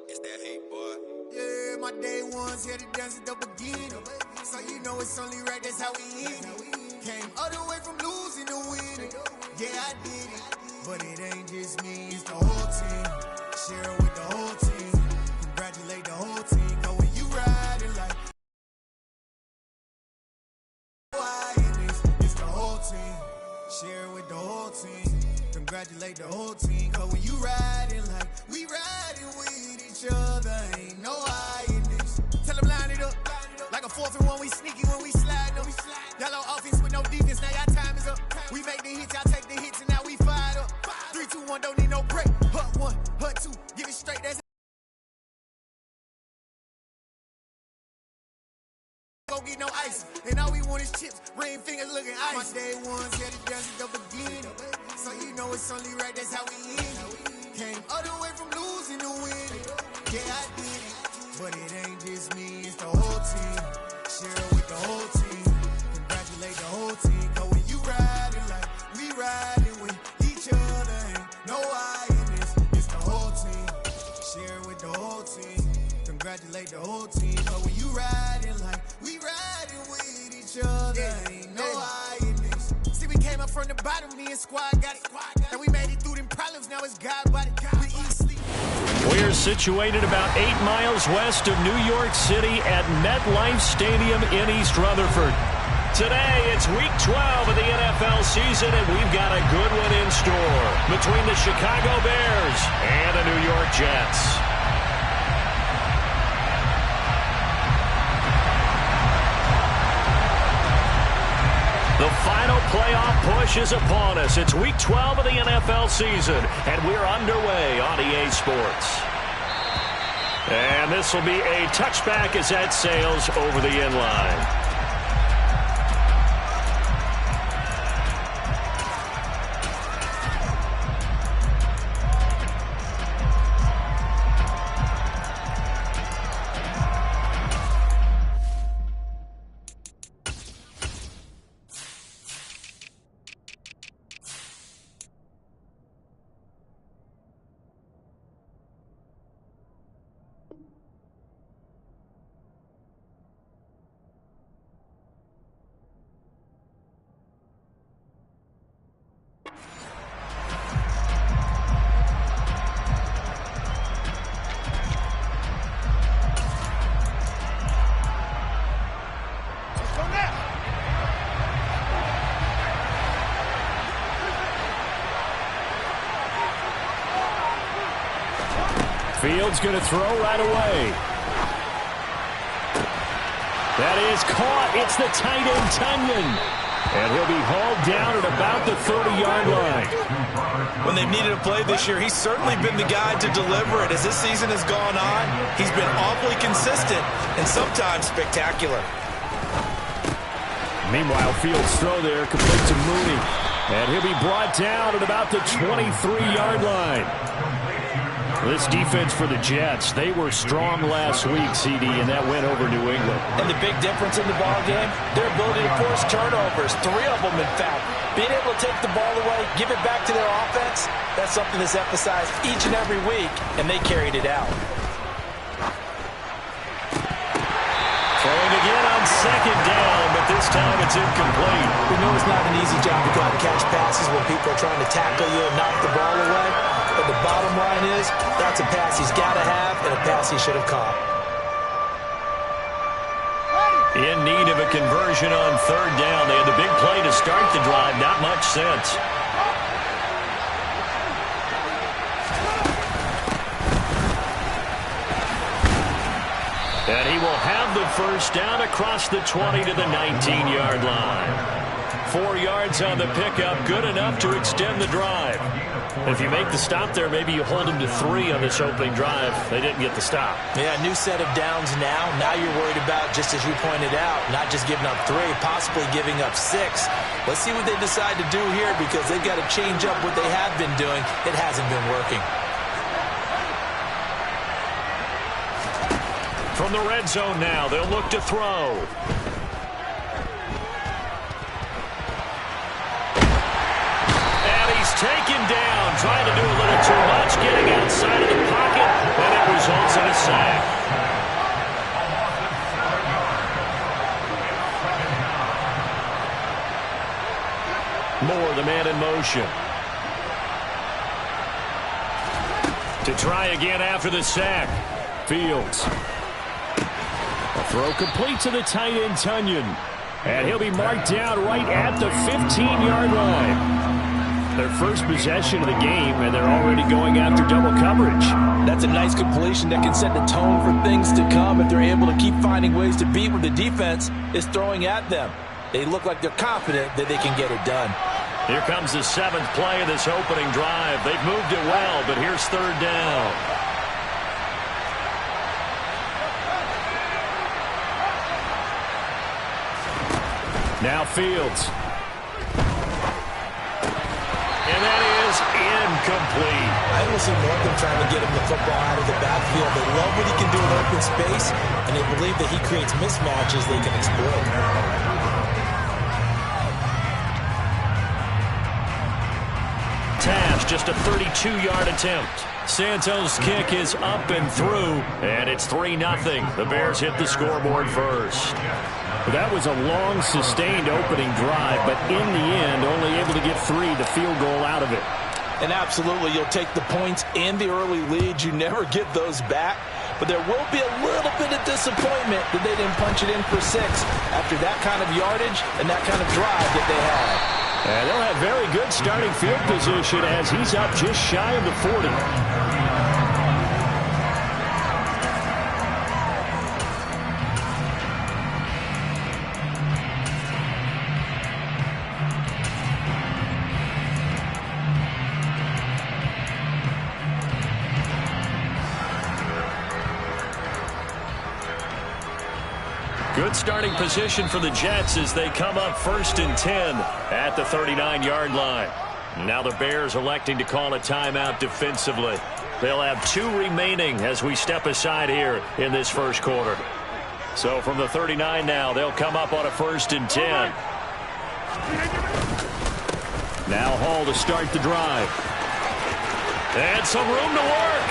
It's that hate, boy. Yeah, my day ones here to dance at the beginning. So you know it's only right, that's how we end it. Came all the way from losing to winning. Yeah, I did it. But it ain't just me, it's the whole team. Share it with the whole team. Congratulate the whole team. Cause when you riding like it's the whole team. Share it with the whole team. Congratulate the whole team. Cause when you riding like we riding with each other, ain't no hiding this. Tell them line it up. Like a 4th and 1, we sneaky when we slide them. Yellow offense with no defense, now y'all time is up. We make the hits, y'all take the hits, and now we fired up. 3, 2, 1, don't need no break. Hut 1, hut 2, give it straight, that's go get no ice, and all we want is chips, ring fingers looking ice. My day ones here to dance at the beginning, so you know it's only right, that's how we end it. Came all the way from losing to winning. Yeah, I did it, but it ain't just me, it's the whole team. Share it with the whole team. Congratulate the whole team. Cause when you riding like we riding with each other, ain't no hiding this. It's the whole team. Share it with the whole team. Congratulate the whole team. Cause when you riding like we riding with each other, ain't no hiding this. See, we came up from the bottom, me and squad got it. And we made it through them problems, now it's God body. We eat, sleep. We're situated about 8 miles west of New York City at MetLife Stadium in East Rutherford. Today, it's Week 12 of the NFL season, and we've got a good one in store between the Chicago Bears and the New York Jets. The final playoff push is upon us. It's Week 12 of the NFL season, and we're underway on EA Sports. And this will be a touchback as that sails over the end line. Fields going to throw right away. That is caught. It's the tight end, Tunyon. And he'll be hauled down at about the 30-yard line. When they've needed a play this year, he's certainly been the guy to deliver it. As this season has gone on, he's been awfully consistent and sometimes spectacular. Meanwhile, Fields' throw there complete to Mooney. And he'll be brought down at about the 23-yard line. This defense for the Jets, they were strong last week, CD, and that went over New England. And the big difference in the ballgame, their ability to force turnovers, 3 of them, in fact. Being able to take the ball away, give it back to their offense, that's something that's emphasized each and every week, and they carried it out. Throwing again on 2nd down, but this time it's incomplete. We know it's not an easy job to go and catch passes when people are trying to tackle you and knock the ball away. But the bottom line is, that's a pass he's got to have and a pass he should have caught. In need of a conversion on 3rd down. They had the big play to start the drive. Not much sense. And he will have the first down across the 20 to the 19-yard line. 4 yards on the pickup, good enough to extend the drive. If you make the stop there, maybe you hold them to 3 on this opening drive. They didn't get the stop. Yeah, new set of downs now. Now you're worried about, just as you pointed out, not just giving up 3, possibly giving up 6. Let's see what they decide to do here, because they've got to change up what they have been doing. It hasn't been working. From the red zone now, they'll look to throw. And he's taken down, trying to do a little too much, getting outside of the pocket. sack. Moore, the man in motion. To try again after the sack. Fields. A throw complete to the tight end, Tunyon. And he'll be marked down right at the 15-yard line. Their first possession of the game, and they're already going after double coverage. That's a nice completion that can set the tone for things to come if they're able to keep finding ways to beat what the defense is throwing at them. They look like they're confident that they can get it done. Here comes the 7th play of this opening drive. They've moved it well, but here's 3rd down. Now Fields. And that is incomplete. I don't see Northam trying to get him the football out of the backfield. They love what he can do in open space, and they believe that he creates mismatches they can exploit. Tash, just a 32-yard attempt. Santos' kick is up and through, and it's 3-0. The Bears hit the scoreboard first. That was a long, sustained opening drive, but in the end, only able to get 3, the field goal out of it. And absolutely, you'll take the points and the early lead. You never get those back, but there will be a little bit of disappointment that they didn't punch it in for 6 after that kind of yardage and that kind of drive that they had. And they'll have very good starting field position as he's up just shy of the 40. Good starting position for the Jets as they come up 1st and 10 at the 39-yard line. Now the Bears electing to call a timeout defensively. They'll have 2 remaining as we step aside here in this first quarter. So from the 39 now, they'll come up on a 1st and 10. Now Hall to start the drive. And some room to work.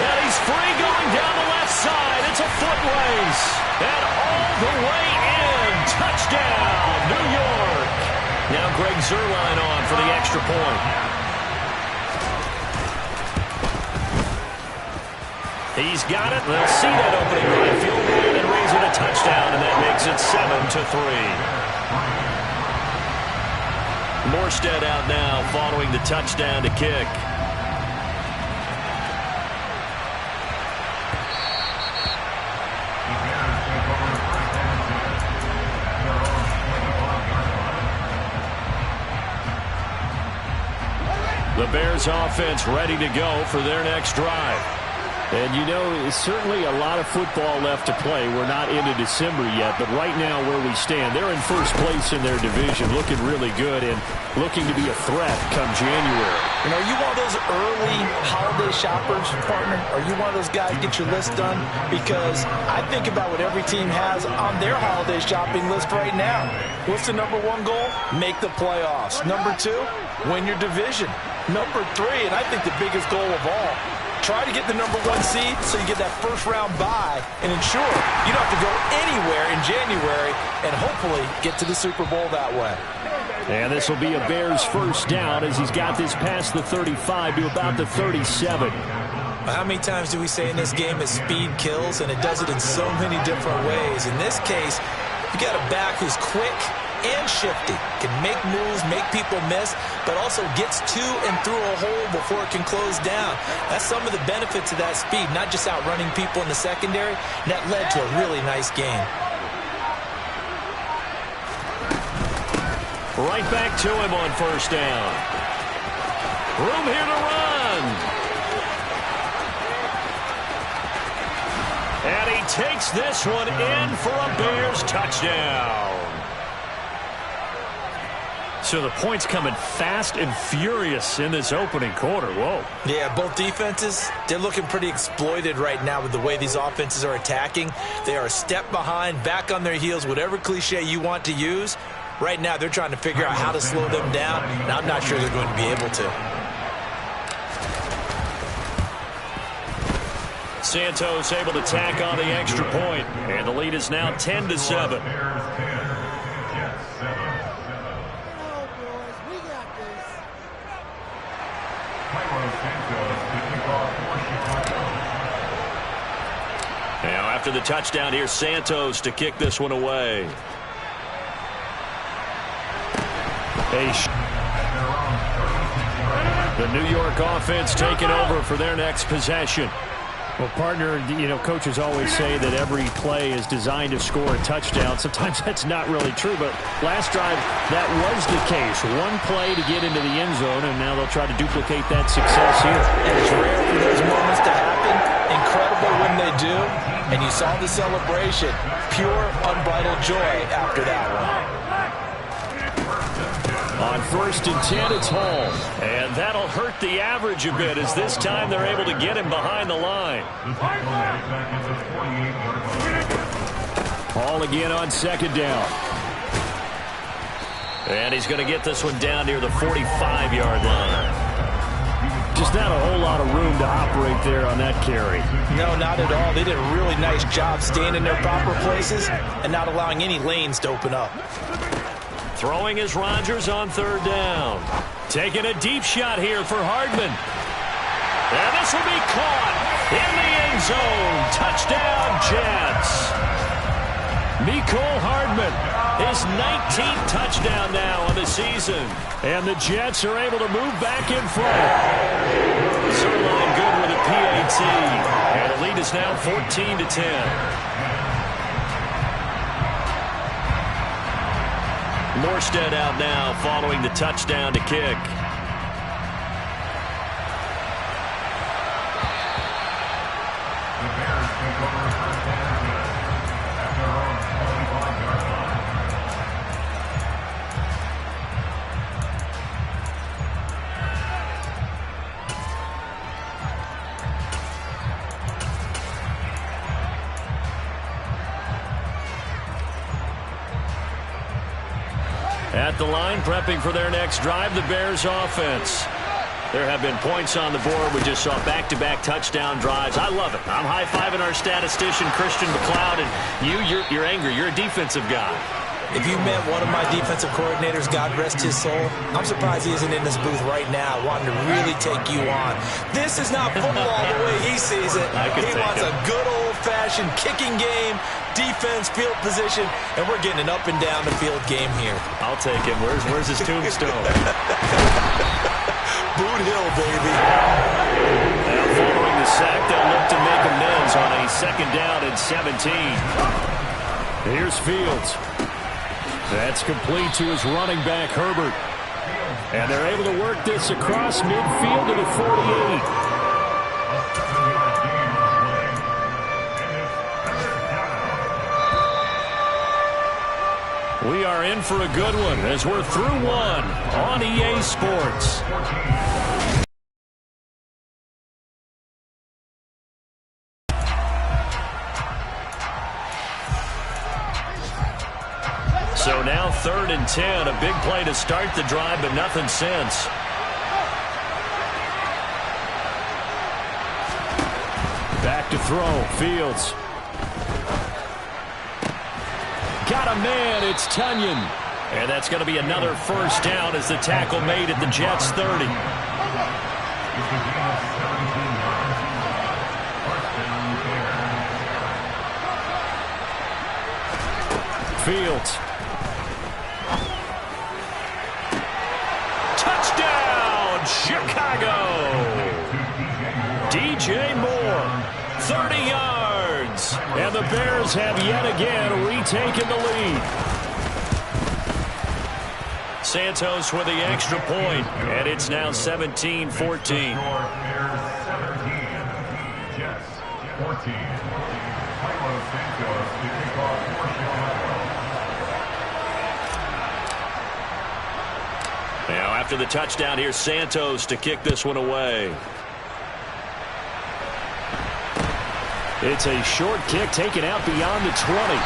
And he's free going down the left side. It's a foot race. And all the way in. Touchdown, New York. Now Greg Zuerlein on for the extra point. He's got it. They'll see that opening right field goal and raise it a touchdown, and that makes it 7-3. Morstead out now following the touchdown to kick. The Bears offense ready to go for their next drive. And you know, it's certainly a lot of football left to play. We're not into December yet, but right now where we stand, they're in first place in their division, looking really good and looking to be a threat come January. You know, are you one of those early holiday shoppers, partner? Are you one of those guys get your list done? Because I think about what every team has on their holiday shopping list right now. What's the number 1 goal? Make the playoffs. Number 2, win your division. Number 3, and I think the biggest goal of all, try to get the number 1 seed so you get that first-round bye and ensure you don't have to go anywhere in January and hopefully get to the Super Bowl that way. And this will be a Bears first down as he's got this past the 35 to about the 37. How many times do we say in this game that speed kills, and it does it in so many different ways? In this case, you got a back who's quick and shifty, can make moves, make people miss, but also gets to and through a hole before it can close down. That's some of the benefits of that speed, not just outrunning people in the secondary. And that led to a really nice game. Right back to him on first down. Room here to run. And he takes this one in for a Bears touchdown. So the points coming fast and furious in this opening quarter. Whoa. Yeah, both defenses, they're looking pretty exploited right now with the way these offenses are attacking. They are a step behind, back on their heels, whatever cliche you want to use. Right now, they're trying to figure out how to slow them down, and I'm not sure they're going to be able to. Santos able to tack on the extra point, and the lead is now 10-7. Now after the touchdown, here's Santos to kick this one away. The New York offense taking over for their next possession. Well, partner, coaches always say that every play is designed to score a touchdown. Sometimes that's not really true, but last drive, that was the case. One play to get into the end zone, and now they'll try to duplicate that success here. And it's rare for those moments to happen. Incredible when they do. And you saw the celebration. Pure, unbridled joy after that one. On 1st and 10, it's Hall. And that'll hurt the average a bit as this time they're able to get him behind the line. Hall again on 2nd down. And he's going to get this one down near the 45-yard line. Just not a whole lot of room to operate there on that carry. No, not at all. They did a really nice job staying in their proper places and not allowing any lanes to open up. Throwing is Rodgers on 3rd down. Taking a deep shot here for Hardman. And this will be caught in the end zone. Touchdown, Jets. Mecole Hardman, his 19th touchdown now on the season. And the Jets are able to move back in front. Zerline good with a PAT. And the lead is now 14-10. Morstead out now following the touchdown to kick. At the line, prepping for their next drive, the Bears offense. There have been points on the board. We just saw back-to-back touchdown drives. I love it. I'm high-fiving our statistician, Christian McLeod, and you're angry. You're a defensive guy. If you met one of my defensive coordinators, God rest his soul, I'm surprised he isn't in this booth right now wanting to really take you on. This is not football the way he sees it. He wants a good old-fashioned kicking game, defense, field position, and we're getting an up-and-down-the-field game here. I'll take him. Where's his tombstone? Boot Hill, baby. Now following the sack, they'll look to make amends on a 2nd down and 17. Here's Fields. That's complete to his running back, Herbert. And they're able to work this across midfield to the 48. We are in for a good one as we're through one on EA Sports. So now 3rd and 10, a big play to start the drive, but nothing since. Back to throw, Fields. Got a man, it's Tunyon. And that's going to be another 1st down as the tackle made at the Jets' 30. Fields. Touchdown, Chicago. DJ Moore, 30 yards. And the Bears have yet again retaken the lead. Santos with the extra point, and it's now 17-14. Now after the touchdown, here's Santos to kick this one away. It's a short kick taken out beyond the 20.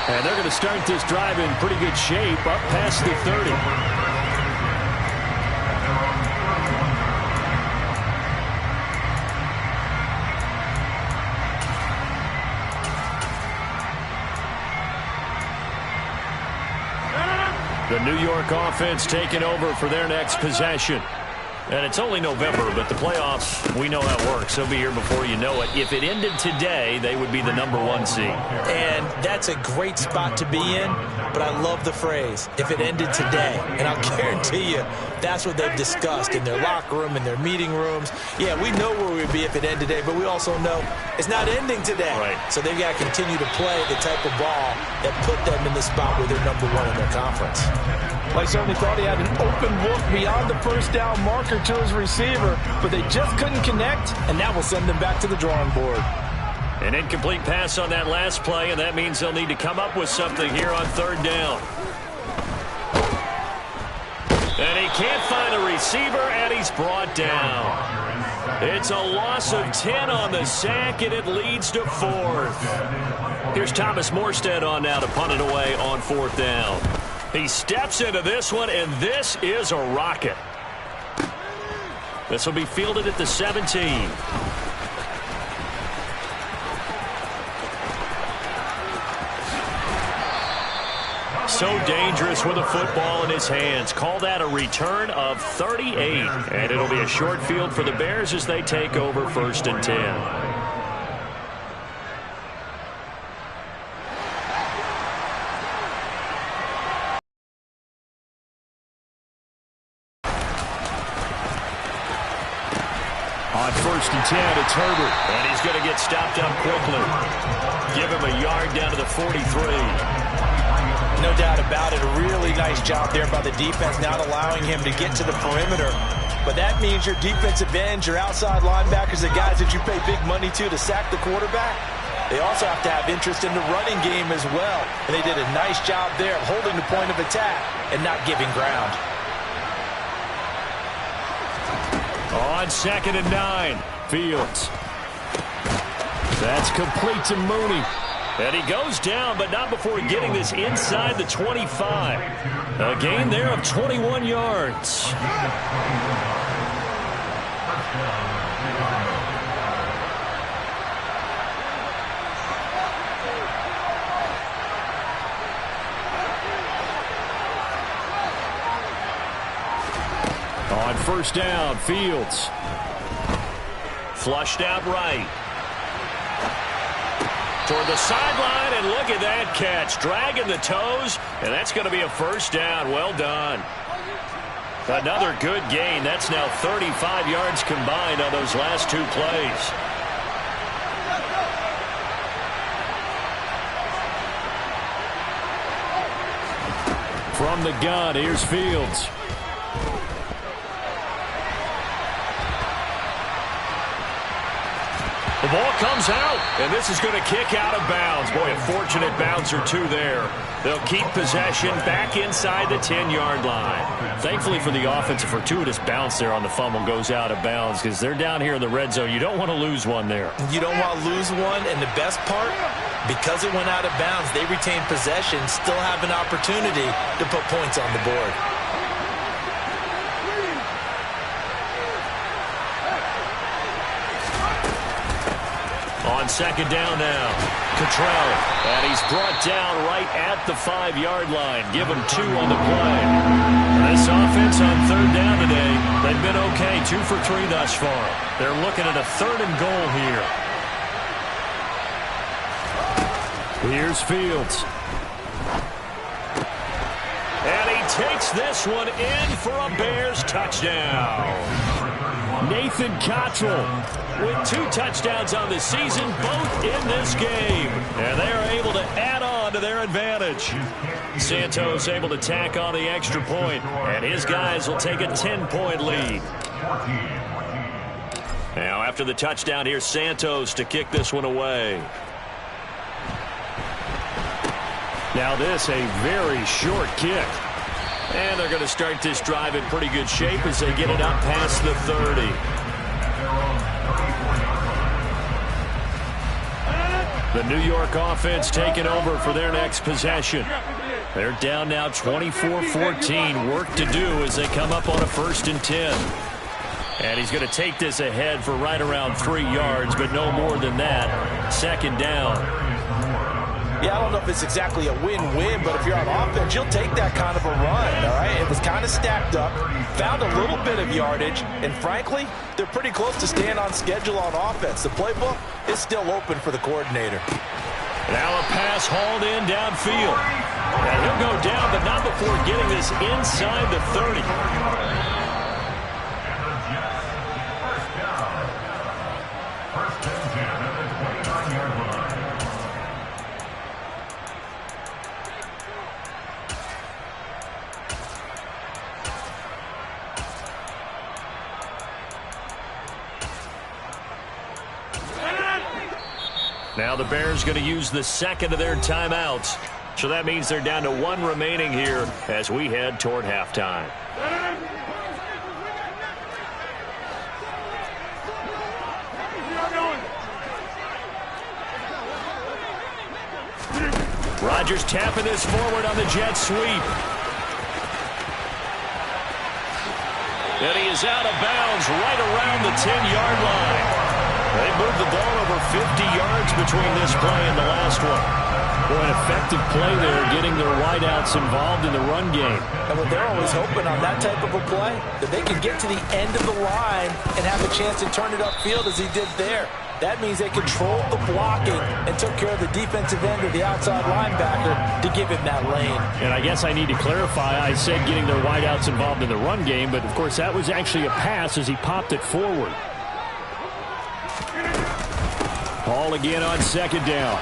And they're going to start this drive in pretty good shape up past the 30. New York offense taking over for their next possession. And it's only November, but the playoffs, we know how it works. They'll be here before you know it. If it ended today, they would be the #1 seed. And that's a great spot to be in, but I love the phrase, if it ended today. And I'll guarantee you that's what they've discussed in their locker room, in their meeting rooms. Yeah, we know where we'd be if it ended today, but we also know it's not ending today. Right. So they've got to continue to play the type of ball that put them in the spot where they're #1 in their conference. Well, I certainly thought he had an open look beyond the first down marker to his receiver, but they just couldn't connect, and that will send them back to the drawing board. An incomplete pass on that last play, and that means they'll need to come up with something here on 3rd down. And he can't find the receiver, and he's brought down. It's a loss of 10 on the sack, and it leads to 4th. Here's Thomas Morstead on now to punt it away on 4th down. He steps into this one, and this is a rocket. This will be fielded at the 17. So dangerous with a football in his hands. Call that a return of 38. And it'll be a short field for the Bears as they take over 1st and 10. On 1st and 10, it's Herbert. And he's going to get stopped up quickly. Give him a yard down to the 43. No doubt about it. A really nice job there by the defense, not allowing him to get to the perimeter. But that means your defensive ends, your outside linebackers, the guys that you pay big money to sack the quarterback, they also have to have interest in the running game as well. And they did a nice job there of holding the point of attack and not giving ground. On 2nd and 9, Fields. That's complete to Mooney. And he goes down, but not before getting this inside the 25. A gain there of 21 yards. On 1st down, Fields. Flushed out right. Toward the sideline, and look at that catch. Dragging the toes, and that's going to be a 1st down. Well done. Another good gain. That's now 35 yards combined on those last 2 plays. From the gun, here's Fields. The ball comes out, and this is going to kick out of bounds. Boy, a fortunate bounce or 2 there. They'll keep possession back inside the 10-yard line. Thankfully for the offense, a fortuitous bounce there on the fumble goes out of bounds because they're down here in the red zone. You don't want to lose one there. You don't want to lose one, and the best part, because it went out of bounds, they retain possession, still have an opportunity to put points on the board. On 2nd down now, Cottrell, and he's brought down right at the 5-yard line. Give him 2 on the play. This offense on 3rd down today, they've been okay, 2 for 3 thus far. They're looking at a 3rd and goal here. Here's Fields. And he takes this one in for a Bears touchdown. Nathan Cottrell with 2 touchdowns on the season, both in this game. And they are able to add on to their advantage. Santos able to tack on the extra point, and his guys will take a 10-point lead. Now, after the touchdown, here's Santos to kick this one away. Now this, a very short kick. And they're going to start this drive in pretty good shape as they get it up past the 30. The New York offense taking over for their next possession. They're down now 24-14. Work to do as they come up on a 1st and 10. And he's going to take this ahead for right around 3 yards, but no more than that. 2nd down. Yeah, I don't know if it's exactly a win-win, but if you're on offense, you'll take that kind of a run, all right? It was kind of stacked up, found a little bit of yardage, and frankly, they're pretty close to staying on schedule on offense. The playbook is still open for the coordinator. Now a pass hauled in downfield. And he'll go down, but not before getting this inside the 30. Now the Bears going to use the second of their timeouts. So that means they're down to one remaining here as we head toward halftime. Rodgers tapping this forward on the jet sweep. And he is out of bounds right around the 10-yard line. They moved the ball over 50 yards between this play and the last one. Boy, an effective play there, getting their wideouts involved in the run game. And what they're always hoping on that type of a play, that they can get to the end of the line and have a chance to turn it upfield as he did there. That means they controlled the blocking and took care of the defensive end of the outside linebacker to give him that lane. And I guess I need to clarify, I said getting their wideouts involved in the run game, but of course that was actually a pass as he popped it forward. Ball again on second down.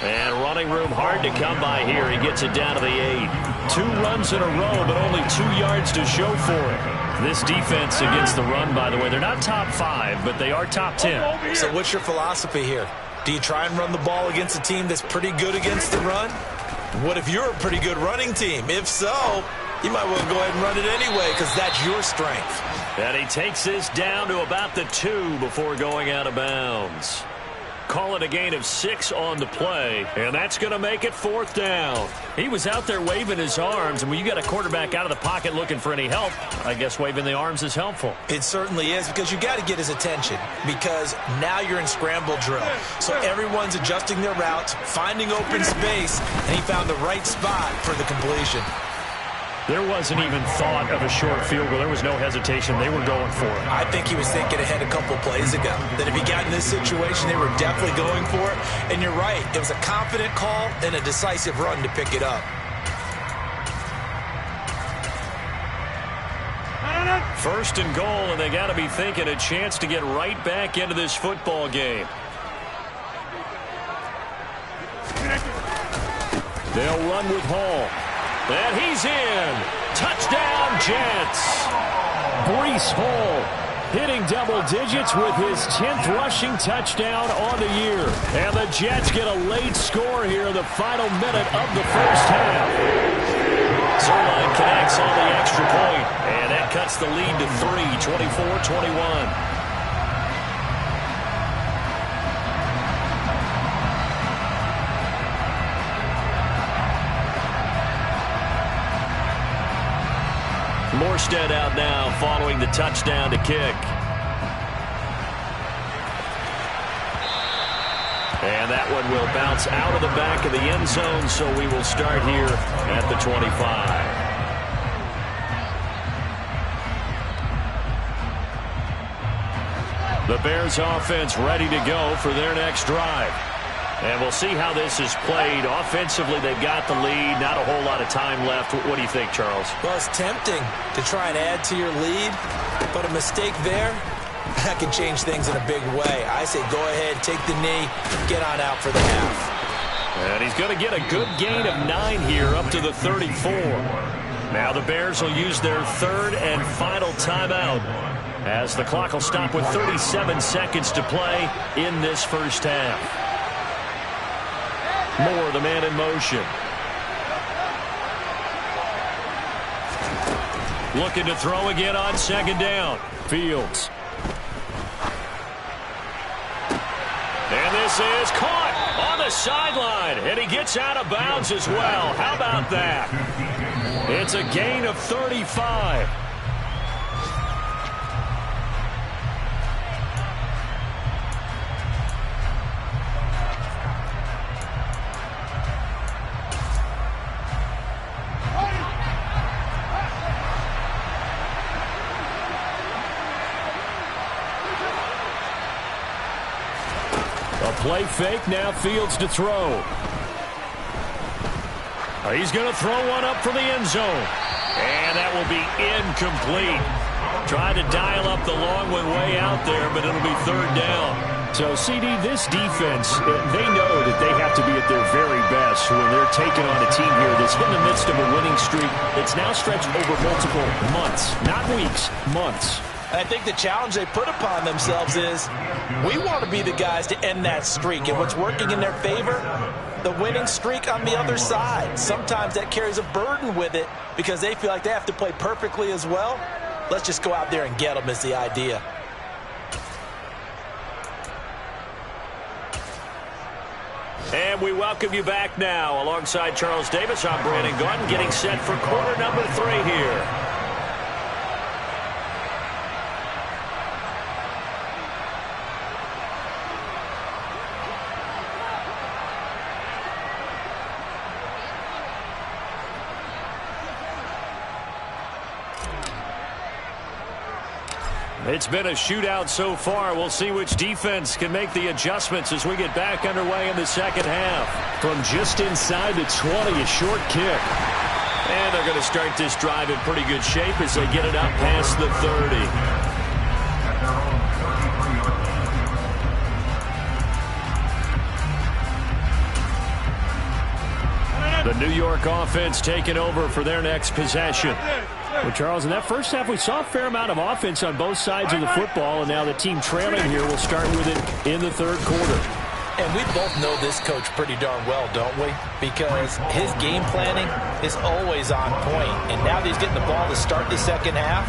And running room hard to come by here. He gets it down to the 8. 2 runs in a row, but only 2 yards to show for it. This defense against the run, by the way, they're not top 5, but they are top 10. So what's your philosophy here? Do you try and run the ball against a team that's pretty good against the run? What if you're a pretty good running team? If so, you might well go ahead and run it anyway because that's your strength. And he takes this down to about the 2 before going out of bounds. Call it a gain of 6 on the play, and that's going to make it 4th down. He was out there waving his arms, and when you got a quarterback out of the pocket looking for any help, I guess waving the arms is helpful. It certainly is, because you got to get his attention, because now you're in scramble drill. So everyone's adjusting their routes, finding open space, and he found the right spot for the completion. There wasn't even thought of a short field goal. There was no hesitation. They were going for it. I think he was thinking ahead a couple plays ago that if he got in this situation, they were definitely going for it. And you're right. It was a confident call and a decisive run to pick it up. First and goal, and they got to be thinking a chance to get right back into this football game. They'll run with Hall. And he's in. Touchdown, Jets. Breece Hall hitting double digits with his 10th rushing touchdown on the year. And the Jets get a late score here in the final minute of the first half. Zerline connects on the extra point, and that cuts the lead to 3, 24-21. Morstead out now following the touchdown to kick. And that one will bounce out of the back of the end zone, so we will start here at the 25. The Bears offense ready to go for their next drive. And we'll see how this is played. Offensively, they've got the lead. Not a whole lot of time left. What do you think, Charles? Well, it's tempting to try and add to your lead, but a mistake there, that can change things in a big way. I say go ahead, take the knee, get on out for the half. And he's going to get a good gain of 9 here up to the 34. Now the Bears will use their 3rd and final timeout as the clock will stop with 37 seconds to play in this first half. Moore, the man in motion. Looking to throw again on second down. Fields. And this is caught on the sideline. And he gets out of bounds as well. How about that? It's a gain of 35. Play fake, now Fields to throw. He's going to throw one up for the end zone. And that will be incomplete. Tried to dial up the long one way out there, but it'll be third down. So, CD, this defense, they know that they have to be at their very best when they're taking on a team here that's in the midst of a winning streak that's now stretched over multiple months, not weeks, months. I think the challenge they put upon themselves is we want to be the guys to end that streak. And what's working in their favor? The winning streak on the other side. Sometimes that carries a burden with it because they feel like they have to play perfectly as well. Let's just go out there and get them is the idea. And we welcome you back now. Alongside Charles Davis, I'm Brandon Gaudin, getting set for quarter number 3 here. It's been a shootout so far. We'll see which defense can make the adjustments as we get back underway in the second half. From just inside the 20, a short kick. And they're going to start this drive in pretty good shape as they get it up past the 30. The New York offense taking over for their next possession. Well, Charles, in that first half, we saw a fair amount of offense on both sides of the football, and now the team trailing here will start with it in the third quarter. And we both know this coach pretty darn well, don't we? Because his game planning is always on point. And now that he's getting the ball to start the second half,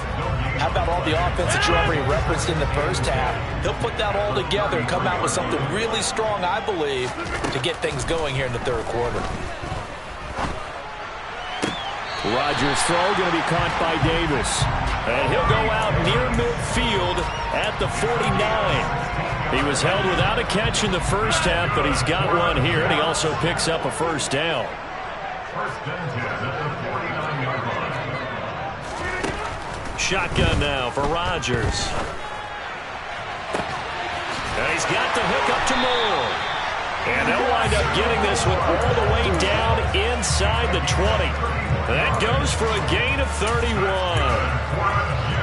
how about all the offense that you already referenced in the first half? He'll put that all together and come out with something really strong, I believe, to get things going here in the third quarter. Rodgers' throw going to be caught by Davis. And he'll go out near midfield at the 49. He was held without a catch in the first half, but he's got one here, and he also picks up a first down. Shotgun now for Rodgers. And he's got the hook up to Moore. And they'll wind up getting this one all the way down inside the 20. That goes for a gain of 31.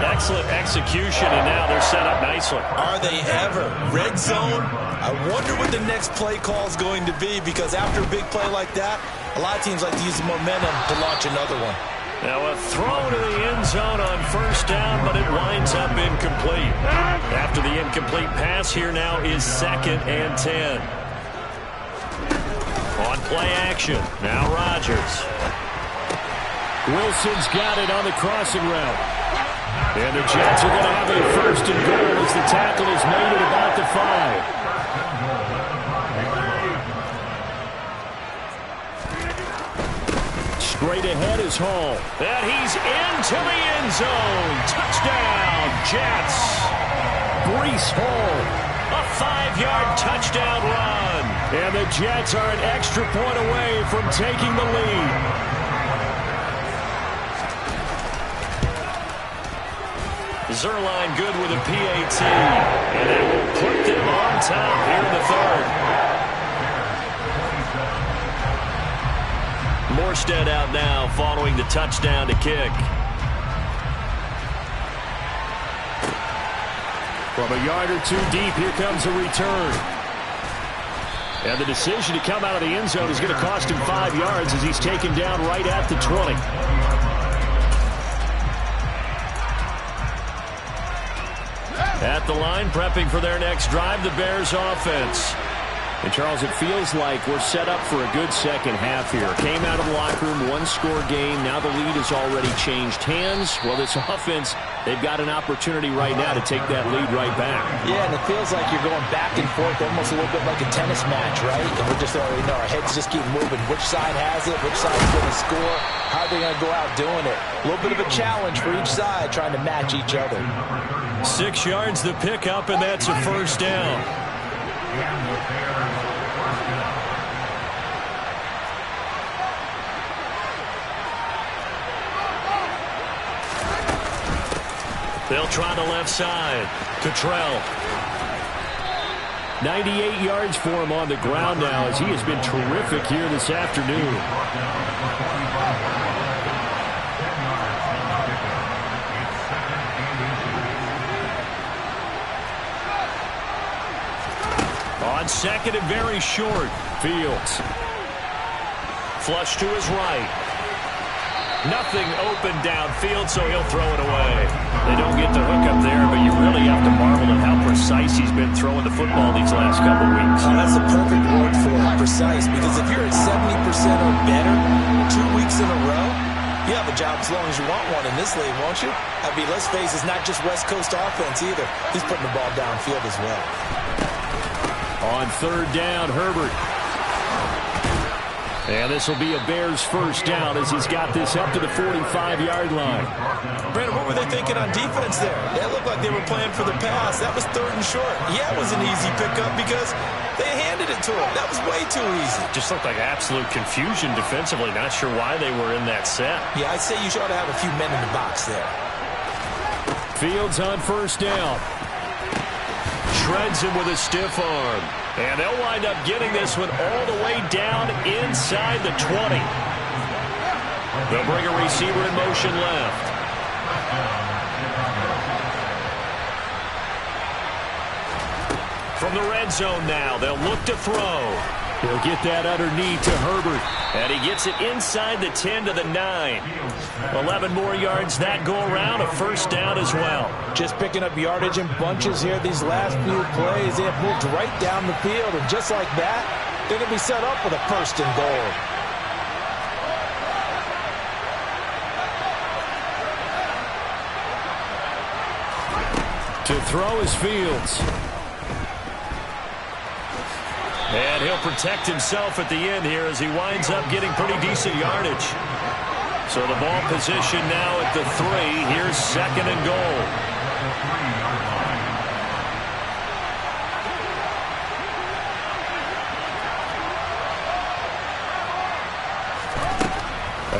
Excellent execution, and now they're set up nicely. Are they ever? Red zone? I wonder what the next play call is going to be, because after a big play like that, a lot of teams like to use the momentum to launch another one. Now a throw to the end zone on first down, but it winds up incomplete. After the incomplete pass, here now is 2nd and 10. On play action, now Rodgers. Wilson's got it on the crossing route. And the Jets are going to have a 1st and goal as the tackle is made at about the 5. Straight ahead is Hall. And he's into the end zone. Touchdown, Jets. Breece Hall. A 5-yard touchdown run. And the Jets are an extra point away from taking the lead. Zerline good with a PAT. And that will put them on top here in the third. Morstead out now following the touchdown to kick. From a yard or two deep, here comes a return. And the decision to come out of the end zone is going to cost him 5 yards as he's taken down right at the 20. At the line, prepping for their next drive, the Bears offense. And, Charles, it feels like we're set up for a good second half here. Came out of the locker room, one-score game. Now the lead has already changed hands. Well, this offense, they've got an opportunity right now to take that lead right back. Yeah, and it feels like you're going back and forth almost a little bit like a tennis match, right? And we're just already know our heads just keep moving. Which side has it? Which side's going to score? How are they going to go out doing it? A little bit of a challenge for each side trying to match each other. 6 yards the pickup, and that's a first down. They'll try the left side. Cottrell. 98 yards for him on the ground now, as he has been terrific here this afternoon. On second and very short, Fields. Flush to his right. Nothing open downfield, so he'll throw it away. They don't get the hook up there, but you really have to marvel at how precise he's been throwing the football these last couple weeks. That's a perfect word for it, precise, because if you're at 70% or better 2 weeks in a row, you have a job as long as you want one in this league, won't you? I mean, let's face it, it's not just West Coast offense either. He's putting the ball downfield as well. On third down, Herbert. And this will be a Bears first down as he's got this up to the 45-yard line. Brandon, what were they thinking on defense there? It looked like they were playing for the pass. That was third and short. Yeah, it was an easy pickup because they handed it to him. That was way too easy. Just looked like absolute confusion defensively. Not sure why they were in that set. Yeah, I'd say you ought to have a few men in the box there. Fields on first down. Shreds him with a stiff arm. And they'll wind up getting this one all the way down inside the 20. They'll bring a receiver in motion left. From the red zone now, they'll look to throw. He'll get that underneath to Herbert. And he gets it inside the 10 to the 9. 11 more yards that go around, a first down as well. Just picking up yardage in bunches here these last few plays. They have moved right down the field, and just like that, they're going to be set up with a first and goal. To throw is Fields. And he'll protect himself at the end here as he winds up getting pretty decent yardage. So the ball position now at the 3. Here's second and goal.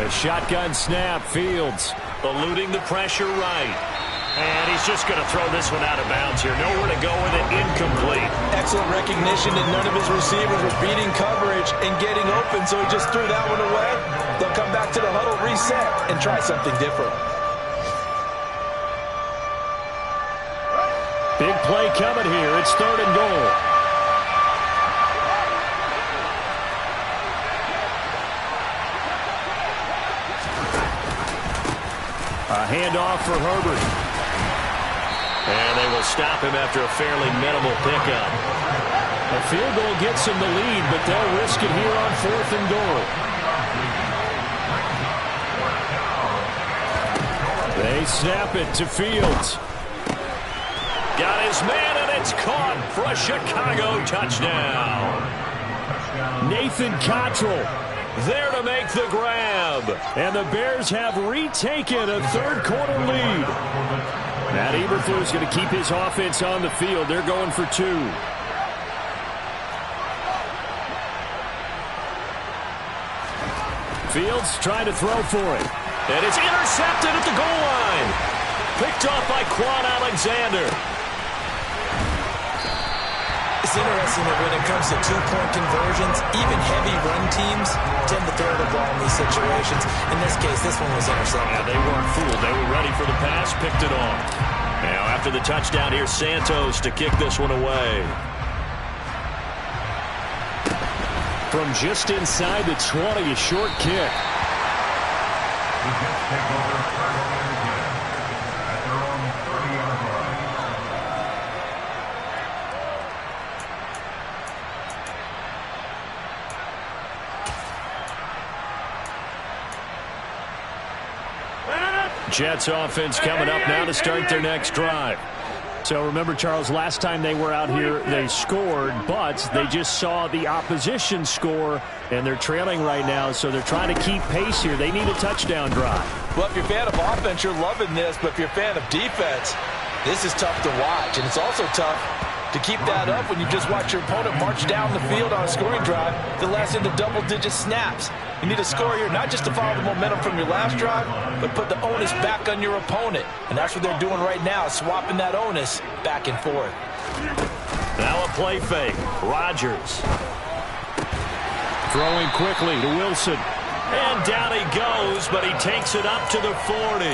A shotgun snap. Fields eluding the pressure right. And he's just going to throw this one out of bounds here. Nowhere to go with it. Incomplete. Excellent recognition that none of his receivers were beating coverage and getting open, so he just threw that one away. They'll come back to the huddle, reset, and try something different. Big play coming here. It's third and goal. A handoff for Herbert. And they will stop him after a fairly minimal pickup. A field goal gets him the lead, but they'll risk it here on fourth and goal. They snap it to Fields. Got his man, and it's caught for a Chicago touchdown. Nathan Cottrell there to make the grab. And the Bears have retaken a third-quarter lead. Matt Eberflus going to keep his offense on the field. They're going for 2. Fields trying to throw for it. And it's intercepted at the goal line. Picked off by Quan Alexander. It's interesting that when it comes to two-point conversions, even heavy run teams tend to throw the ball in these situations. In this case, this one was intercepted. Yeah, they weren't fooled. They were ready for the pass, picked it off. Now, after the touchdown, here's Santos to kick this one away. From just inside the 20, a short kick. Jets offense coming up now to start their next drive. So remember, Charles, last time they were out here, they scored, but they just saw the opposition score, and they're trailing right now, so they're trying to keep pace here. They need a touchdown drive. Well, if you're a fan of offense, you're loving this, but if you're a fan of defense, this is tough to watch, and it's also tough to keep that up when you just watch your opponent march down the field on a scoring drive that lasts into double-digit snaps. You need a score here, not just to follow the momentum from your last drive, but put the onus back on your opponent. And that's what they're doing right now, swapping that onus back and forth. Now a play fake. Rodgers. Throwing quickly to Wilson. And down he goes, but he takes it up to the 40.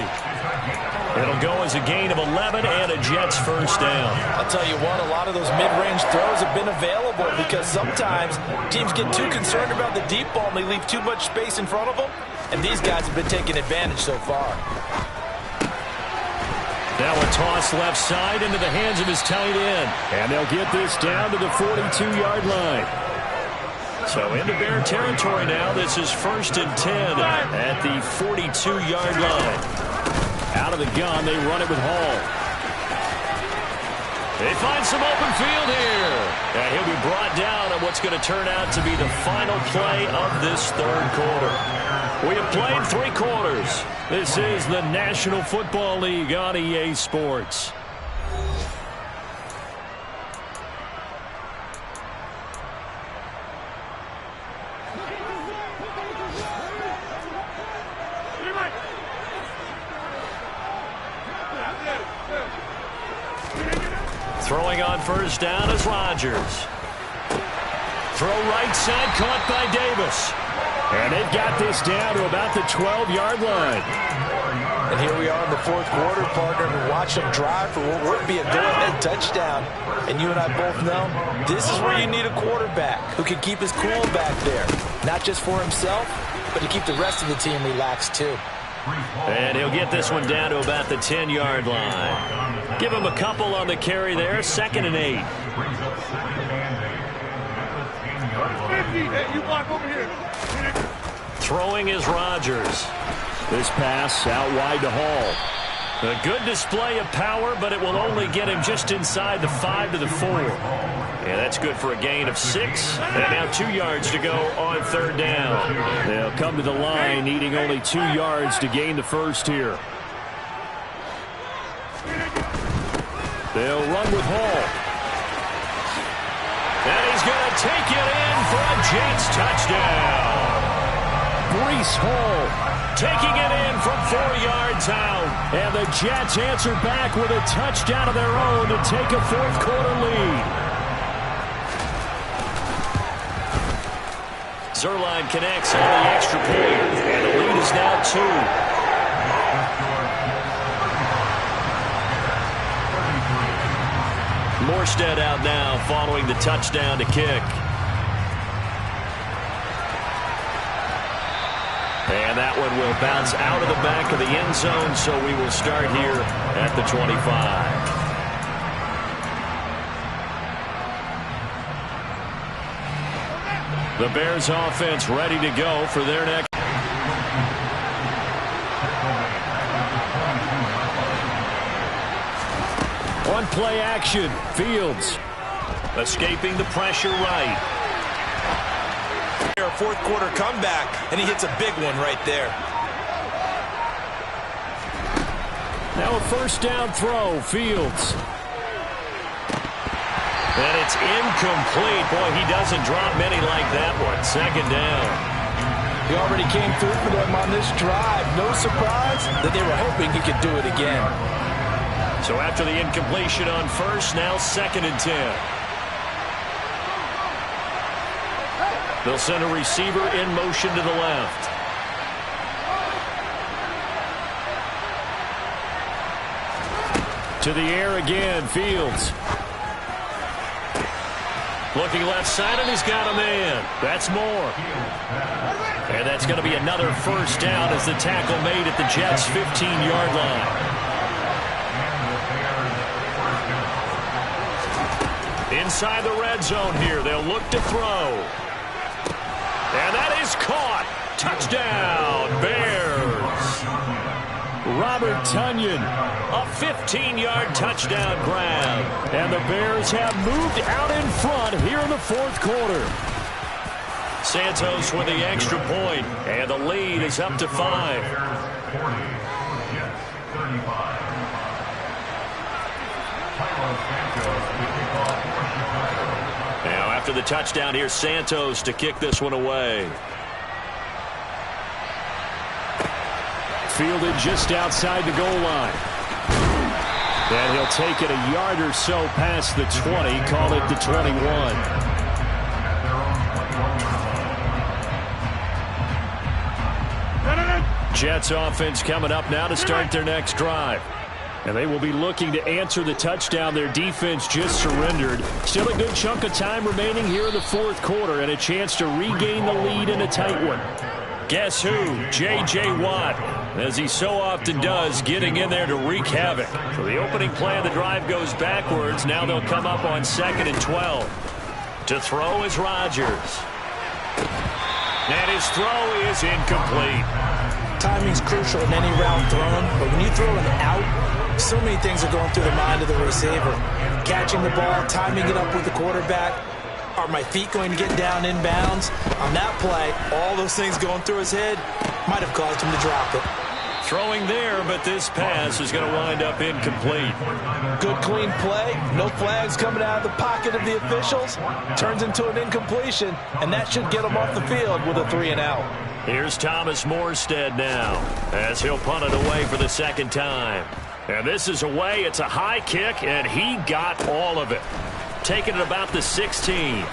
It'll go as a gain of 11 and a Jets first down. I'll tell you what, a lot of those mid-range throws have been available because sometimes teams get too concerned about the deep ball and they leave too much space in front of them. And these guys have been taking advantage so far. Now a toss left side into the hands of his tight end. And they'll get this down to the 42-yard line. So into Bear territory now. This is 1st and 10 at the 42-yard line. Out of the gun, they run it with Hall. They find some open field here. And he'll be brought down at what's going to turn out to be the final play of this third quarter. We have played 3 quarters. This is the National Football League on EA Sports. Throwing on first down is Rodgers. Throw right side, caught by Davis. And they've got this down to about the 12-yard line. And here we are in the 4th quarter, partner, and watch them drive for what would be a go-ahead touchdown. And you and I both know this is where you need a quarterback who can keep his cool back there. Not just for himself, but to keep the rest of the team relaxed too. And he'll get this one down to about the 10-yard line. Give him a couple on the carry there. 2nd and 8. Hey, you block over here. Throwing is Rodgers. This pass out wide to Hall. A good display of power, but it will only get him just inside the 5 to the 4. And that's good for a gain of 6. And now 2 yards to go on 3rd down. They'll come to the line, needing only 2 yards to gain the first here. They'll run with Hall. And he's going to take it in for a Jets touchdown. Breece Hall taking it in from 4 yards out. And the Jets answer back with a touchdown of their own to take a 4th quarter lead. Zerline connects on the extra point. And the lead is now 2. Morstead out now following the touchdown to kick. And that one will bounce out of the back of the end zone, so we will start here at the 25. The Bears offense ready to go for their next. On play action, Fields. Escaping the pressure right. A 4th quarter comeback, and he hits a big one right there. Now a 1st down throw, Fields. And it's incomplete. Boy, he doesn't drop many like that one. 2nd down. He already came through for them on this drive. No surprise that they were hoping he could do it again. So after the incompletion on 1st, now 2nd and 10. They'll send a receiver in motion to the left. To the air again, Fields. Looking left side, and he's got a man. That's more. And that's going to be another 1st down as the tackle made at the Jets' 15-yard line. Inside the red zone here, they'll look to throw. And that is caught. Touchdown, Bears. Robert Tonyan. A 15-yard touchdown grab. And the Bears have moved out in front here in the 4th quarter. Santos with the extra point, and the lead is up to 5. Now after the touchdown, here's Santos to kick this one away. Fielded just outside the goal line. And he'll take it a yard or so past the 20, call it the 21. Jets offense coming up now to start their next drive. And they will be looking to answer the touchdown their defense just surrendered. Still a good chunk of time remaining here in the fourth quarter and a chance to regain the lead in a tight one. Guess who? J.J. Watt, as he so often does, getting in there to wreak havoc. So the opening play of the drive goes backwards. Now they'll come up on 2nd and 12. To throw is Rodgers. And his throw is incomplete. Timing's crucial in any route thrown, but when you throw an out, so many things are going through the mind of the receiver. Catching the ball, timing it up with the quarterback. Are my feet going to get down in bounds? On that play, all those things going through his head might have caused him to drop it. Throwing there, but this pass is going to wind up incomplete. Good, clean play. No flags coming out of the pocket of the officials. Turns into an incompletion, and that should get him off the field with a 3 and out. Here's Thomas Morstead now, as he'll punt it away for the second time. And this is away. It's a high kick, and he got all of it. Taking it about the 16.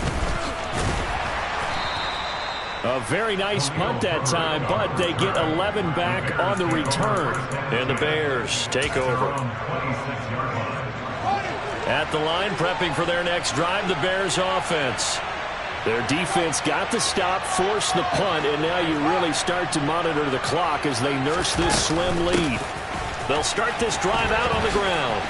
A very nice punt that time, but they get 11 back on the return. And the Bears take over. At the line, prepping for their next drive, the Bears offense. Their defense got the stop, forced the punt, and now you really start to monitor the clock as they nurse this slim lead. They'll start this drive out on the ground.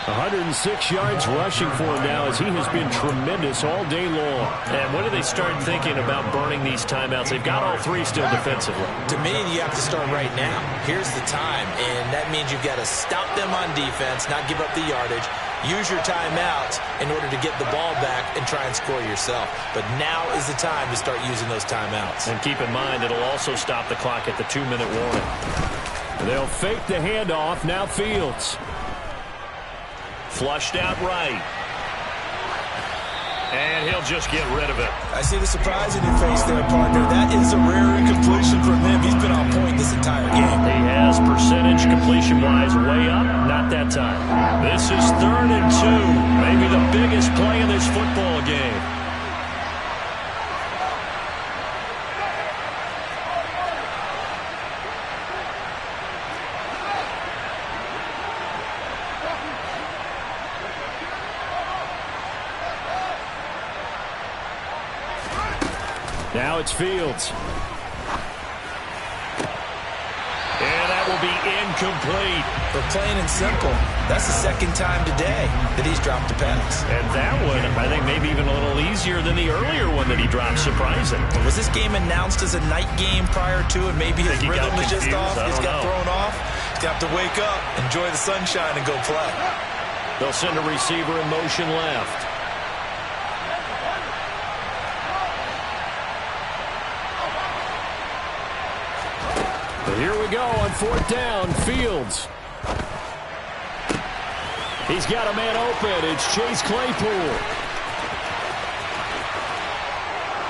106 yards rushing for him now as he has been tremendous all day long. And when do they start thinking about burning these timeouts? They've got all three still defensively. To me, you have to start right now. Here's the time, and that means you've got to stop them on defense, not give up the yardage. Use your timeouts in order to get the ball back and try and score yourself. But now is the time to start using those timeouts. And keep in mind, it'll also stop the clock at the 2-minute warning. They'll fake the handoff. Now Fields. Flushed out right. And he'll just get rid of it. I see the surprise in your face there, partner. That is a rare incompletion from him. He's been on point this entire game. He has percentage completion-wise way up. Not that time. This is 3rd and 2. Maybe the biggest play in this football game. Now it's Fields. And that will be incomplete. But plain and simple, that's the second time today that he's dropped a pass. And that one, I think, maybe even a little easier than the earlier one that he dropped. Surprising. Was this game announced as a night game prior to, and maybe his rhythm is just off? He's got thrown off. He's got to wake up, enjoy the sunshine, and go play. They'll send a receiver in motion left. Here we go on 4th down. Fields. He's got a man open. It's Chase Claypool.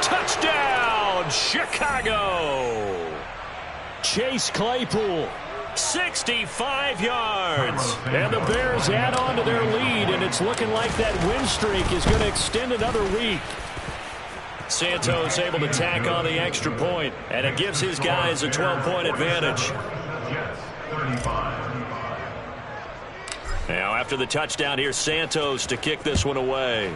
Touchdown, Chicago. Chase Claypool. 65 yards. And the Bears add on to their lead, and it's looking like that win streak is going to extend another week. Santos able to tack on the extra point, and it gives his guys a 12-point advantage. Now, after the touchdown, here's Santos to kick this one away.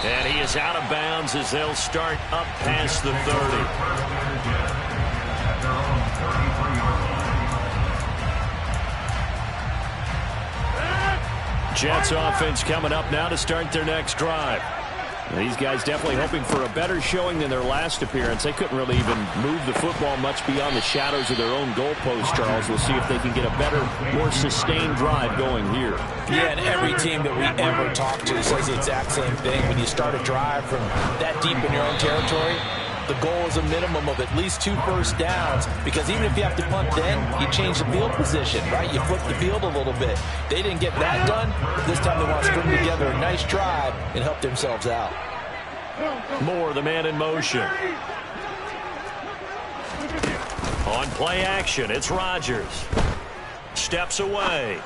And he is out of bounds as they'll start up past the 30. Jets offense coming up now to start their next drive. These guys definitely hoping for a better showing than their last appearance. They couldn't really even move the football much beyond the shadows of their own goalpost, Charles. We'll see if they can get a better, more sustained drive going here. Yeah, and every team that we ever talk to says the exact same thing. When you start a drive from that deep in your own territory, the goal is a minimum of at least 2 first downs, because even if you have to punt then, you change the field position, right? You flip the field a little bit. They didn't get that done. This time they want to string together a nice drive and help themselves out. Moore, the man in motion. On play action, it's Rodgers. Steps away.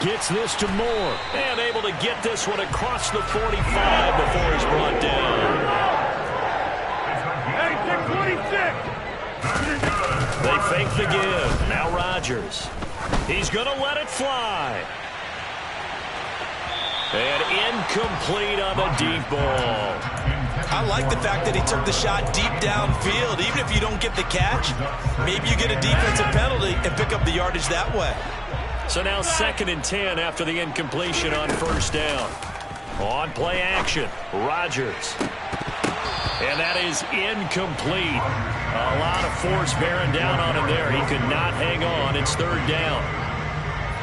Gets this to Moore. And able to get this one across the 45 before he's brought down. They fake the give. Now Rodgers. He's going to let it fly. And incomplete on the deep ball. I like the fact that he took the shot deep downfield. Even if you don't get the catch, maybe you get a defensive penalty and pick up the yardage that way. So now 2nd and 10 after the incompletion on first down. On play action, Rodgers. And that is incomplete. A lot of force bearing down on him there. He could not hang on. It's 3rd down.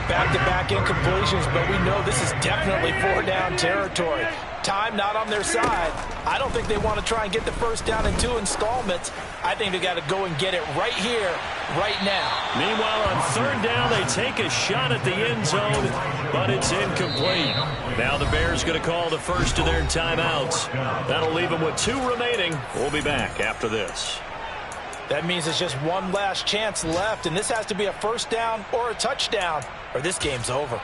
Back-to-back incompletions, but we know this is definitely 4-down territory. Time not on their side. I don't think they want to try and get the first down in 2 installments. I think they got to go and get it right here, right now. Meanwhile, on 3rd down, they take a shot at the end zone, but it's incomplete. Now the Bears going to call the first of their timeouts. That'll leave them with 2 remaining. We'll be back after this. That means it's just one last chance left, and this has to be a first down or a touchdown, or this game's over.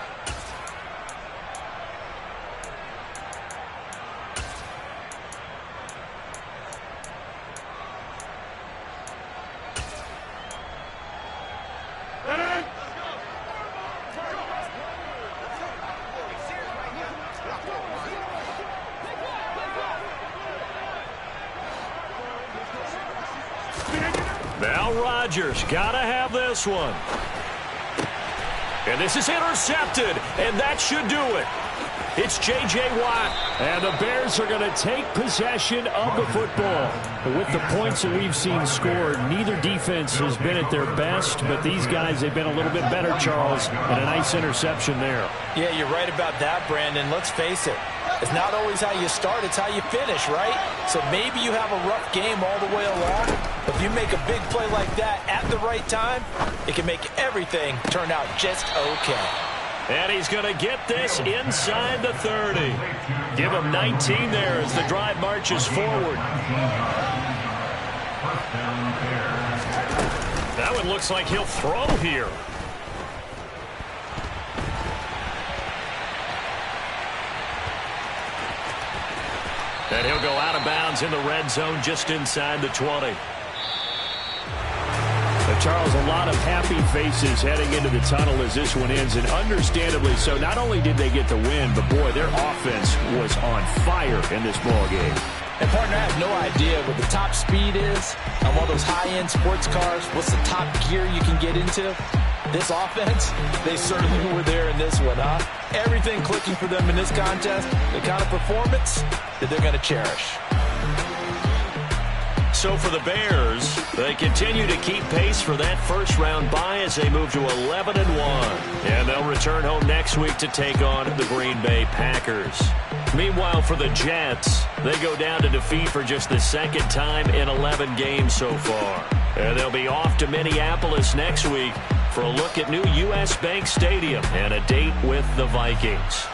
Now Rodgers got to have this one. And this is intercepted, and that should do it. It's J.J. Watt. And the Bears are going to take possession of the football. With the points that we've seen scored, neither defense has been at their best, but these guys, they've been a little bit better, Charles, and a nice interception there. Yeah, you're right about that, Brandon. Let's face it. It's not always how you start, it's how you finish, right? So maybe you have a rough game all the way along, but if you make a big play like that at the right time, it can make everything turn out just okay. And he's going to get this inside the 30. Give him 19 there as the drive marches forward. That one looks like he'll throw here. And he'll go out of bounds in the red zone just inside the 20. Charles, a lot of happy faces heading into the tunnel as this one ends, and understandably so. Not only did they get the win, but boy, their offense was on fire in this ball game. And partner, I have no idea what the top speed is on one of those high-end sports cars. What's the top gear you can get into? This offense, they certainly were there in this one, huh? Everything clicking for them in this contest, the kind of performance that they're going to cherish. So for the Bears, they continue to keep pace for that first-round bye as they move to 11-1. And they'll return home next week to take on the Green Bay Packers. Meanwhile, for the Jets, they go down to defeat for just the 2nd time in 11 games so far. And they'll be off to Minneapolis next week for a look at new U.S. Bank Stadium and a date with the Vikings.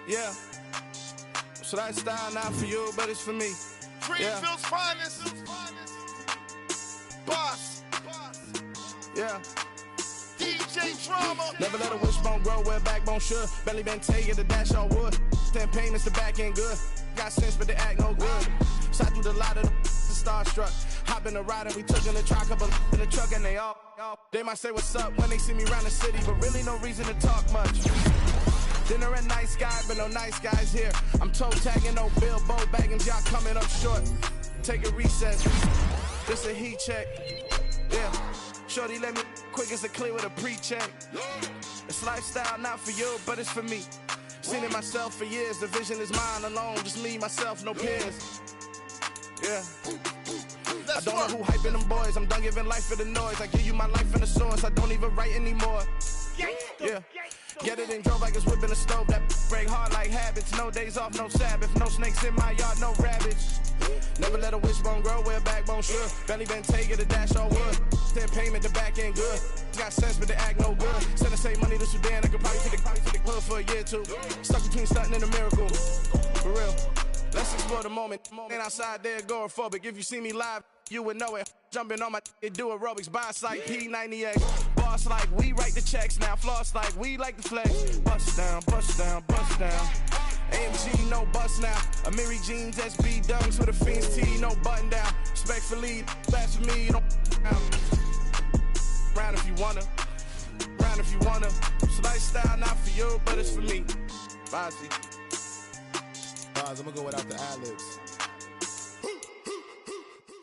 Yeah. So that style not for you, but it's for me. Greenfield's finest. Boss. Yeah. DJ Drama. Never let a wishbone grow where a backbone should. Belly been taken to dash on wood. Then payments the back end good. Got sense, but they act no good. Shot through the lot of the starstruck. Hop in the ride and we took in the truck, couple in the truck and they all. They might say what's up when they see me around the city, but really no reason to talk much. Dinner at nice guy, but no nice guys here. I'm toe tagging, no Bilbo Baggins, y'all coming up short. Take a recess, this a heat check. Yeah, shorty let me quick as a clear with a pre-check. It's lifestyle not for you, but it's for me. Seen it myself for years, the vision is mine alone. Just me, myself, no peers. Yeah. I don't know who hyping them boys, I'm done giving life for the noise. I give you my life in the source, I don't even write anymore. Yeah, get it and drove like it's whipping a stove. That break hard like habits. No days off, no Sabbath. No snakes in my yard, no rabbits. Never let a wishbone grow where a backbone should. Belly been taking the dash all wood. Then payment, the back end good. Got sense, but they act no good. Send the same money to Sudan. I could probably take the hood for a year or two. Stuck between stunting and a miracle. For real. Let's explore the moment. Ain't outside there agoraphobic. If you see me live, you would know it. Jumping on my do aerobics. Boss like P90X. Boss like we write the checks now. Floss like we like the flex. Bust down, bust down, bust down. AMG, no bust now. Amiri jeans, SB dunks with a Fiends T, no button down. Respectfully, fast for me, don't round if you wanna. Round if you wanna. It's lifestyle, not for you, but it's for me. Bozzy. I'm gonna go without the ad-libs.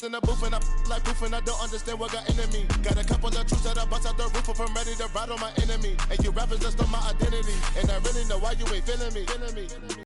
In the booth and I like proof and I don't understand what got into me. Got a couple of troops that I bust out the roof if I'm ready to ride on my enemy. And you rappers just on my identity. And I really know why you ain't feeling me.